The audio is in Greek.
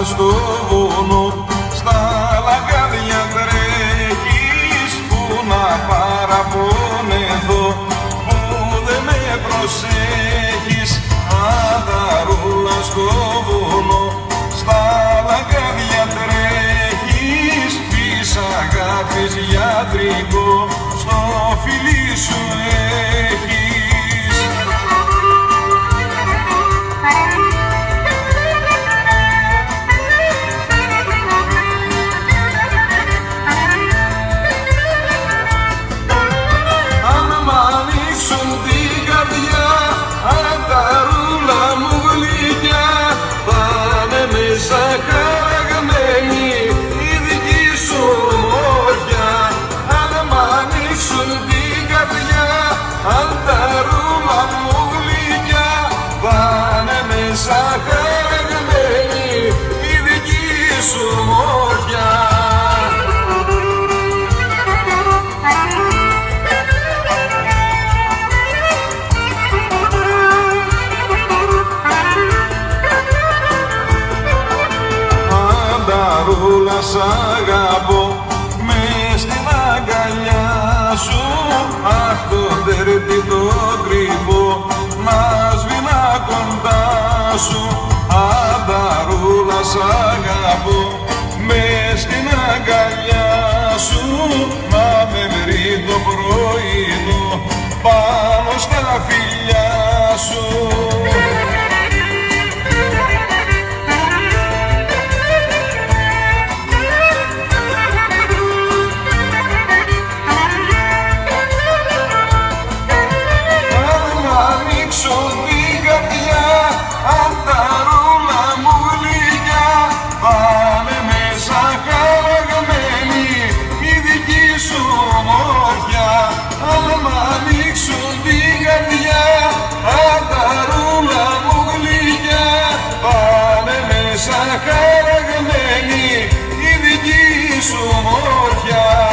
στο βουνό, στα λαγάδια τρέχεις, που να παραπονεθώ, που δεν με προσέχεις. Ανταρούλα στο βουνό, στα λαγάδια τρέχεις, της αγάπης γιατρικό στο φιλί σου έχεις. Ανταρούλα, σ' αγαπώ μες στην αγκαλιά σου, αχ το δέρτη το κρυφό να σβηνά κοντά σου. Ανταρούλα, σ' αγαπώ μες στην αγκαλιά σου, να με βρει το πρωινό πάνω στα φιλιά σου. Χαραγμένη η δική σου μορφιά.